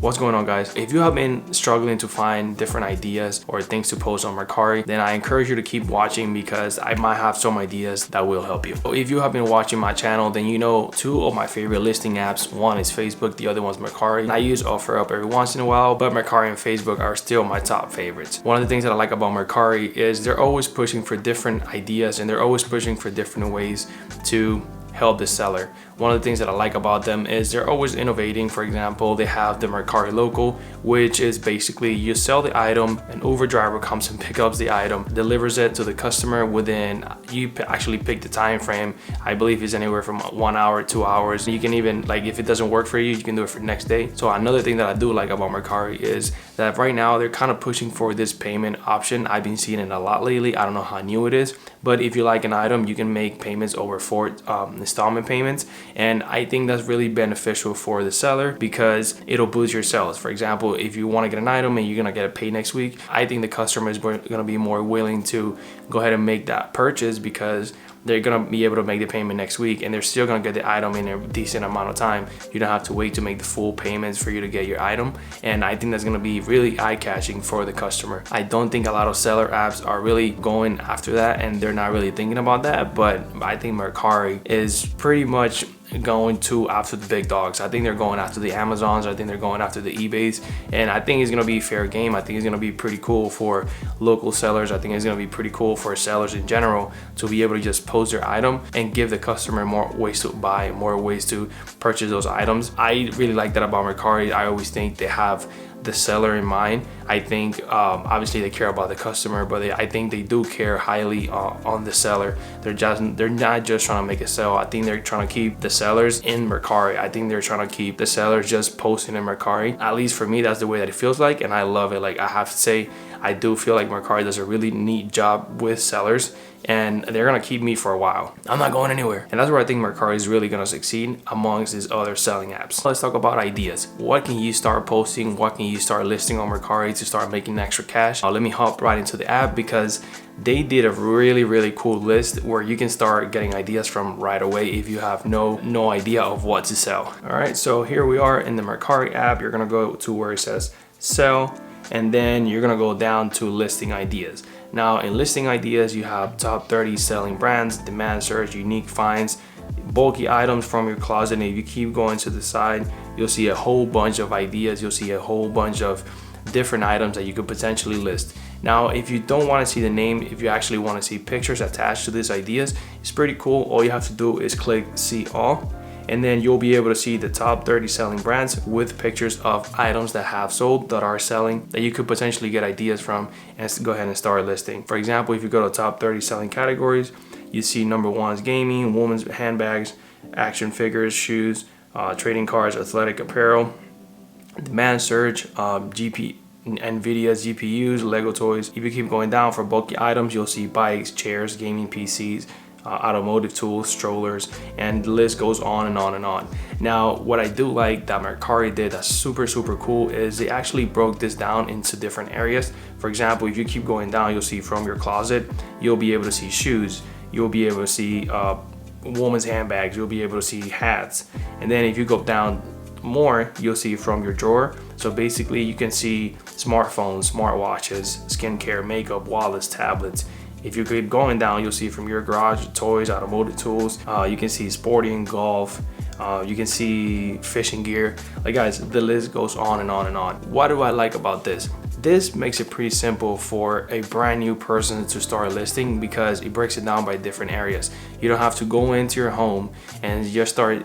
What's going on, guys? If you have been struggling to find different ideas or things to post on Mercari, then I encourage you to keep watching because I might have some ideas that will help you. So if you have been watching my channel, then you know two of my favorite listing apps. One is Facebook, the other one's Mercari. I use OfferUp every once in a while, but Mercari and Facebook are still my top favorites. One of the things that I like about Mercari is they're always pushing for different ideas and they're always pushing for different ways to help the seller. One of the things that I like about them is they're always innovating. For example, they have the Mercari Local, which is basically you sell the item, an Uber driver comes and picks up the item, delivers it to the customer within, you actually pick the time frame. I believe it's anywhere from 1 hour, 2 hours. You can even, like, if it doesn't work for you, you can do it for the next day. So another thing that I do like about Mercari is that right now they're kind of pushing for this payment option. I've been seeing it a lot lately. I don't know how new it is, but if you like an item, you can make payments over 4 installment payments. And I think that's really beneficial for the seller because it'll boost your sales. For example, if you want to get an item and you're gonna get it paid next week, I think the customer is gonna be more willing to go ahead and make that purchase because they're gonna be able to make the payment next week and they're still gonna get the item in a decent amount of time. You don't have to wait to make the full payments for you to get your item. And I think that's gonna be really eye-catching for the customer. I don't think a lot of seller apps are really going after that and they're not really thinking about that, but I think Mercari is pretty much going after the big dogs. I think they're going after the Amazons. I think they're going after the eBays, and I think it's gonna be fair game. I think it's gonna be pretty cool for local sellers. I think it's gonna be pretty cool for sellers in general to be able to just post their item and give the customer more ways to buy, more ways to purchase those items. I really like that about Mercari. I always think they have the seller in mind. I think obviously they care about the customer, but I think they do care highly on the seller. They're not just trying to make a sale. I think they're trying to keep the sellers in Mercari. I think they're trying to keep the sellers just posting in Mercari. At least for me, that's the way that it feels like, and I love it. Like, I have to say, I do feel like Mercari does a really neat job with sellers, and they're gonna keep me for a while. I'm not going anywhere. And that's where I think Mercari is really gonna succeed amongst these other selling apps. Let's talk about ideas. What can you start posting? What can you start listing on Mercari to start making extra cash? Let me hop right into the app because they did a really cool list where you can start getting ideas from right away if you have no idea of what to sell. All right, so here we are in the Mercari app. You're gonna go to where it says sell, and then you're gonna go down to listing ideas. Now in listing ideas, you have top 30 selling brands, demand search, unique finds, bulky items from your closet. And if you keep going to the side, you'll see a whole bunch of ideas. You'll see a whole bunch of different items that you could potentially list. Now, if you don't want to see the name, if you actually want to see pictures attached to these ideas, it's pretty cool. All you have to do is click see all, and then you'll be able to see the top 30 selling brands with pictures of items that have sold, that are selling, that you could potentially get ideas from and go ahead and start listing. For example, if you go to top 30 selling categories, you see number 1 is gaming, women's handbags, action figures, shoes, trading cards, athletic apparel, demand search, NVIDIA GPUs, Lego toys. If you keep going down for bulky items, you'll see bikes, chairs, gaming PCs, automotive tools, strollers, and the list goes on and on and on. Now, what I do like that Mercari did that's super cool is they actually broke this down into different areas. For example, if you keep going down, you'll see from your closet, you'll be able to see shoes, you'll be able to see women's handbags, you'll be able to see hats. And then if you go down more, you'll see from your drawer. So basically you can see smartphones, smartwatches, skincare, makeup, wallets, tablets. If you keep going down, you'll see from your garage, toys, automotive tools. You can see sporting, golf. You can see fishing gear. Like, guys, the list goes on and on and on. What do I like about this? This makes it pretty simple for a brand new person to start listing because it breaks it down by different areas. You don't have to go into your home and just start,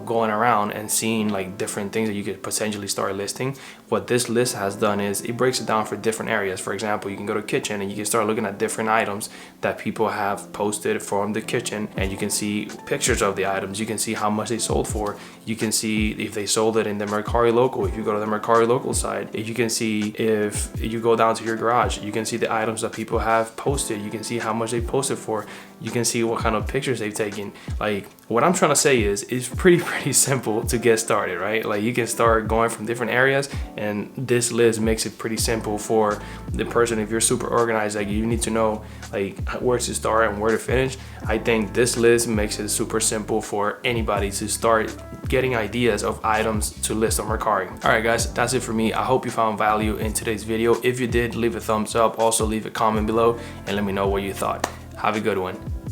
going around and seeing like different things that you could potentially start listing. What this list has done is it breaks it down for different areas. For example, you can go to kitchen and you can start looking at different items that people have posted from the kitchen, and you can see pictures of the items. You can see how much they sold for. You can see if they sold it in the Mercari Local. If you go to the Mercari Local side, you can see if you go down to your garage, you can see the items that people have posted. You can see how much they posted for. You can see what kind of pictures they've taken. Like, what I'm trying to say is it's pretty simple to get started, right? Like, you can start going from different areas, and this list makes it pretty simple for the person. If you're super organized, like, you need to know like where to start and where to finish. I think this list makes it super simple for anybody to start getting ideas of items to list on Mercari. All right guys, that's it for me. I hope you found value in today's video. If you did, leave a thumbs up, also leave a comment below and let me know what you thought. Have a good one.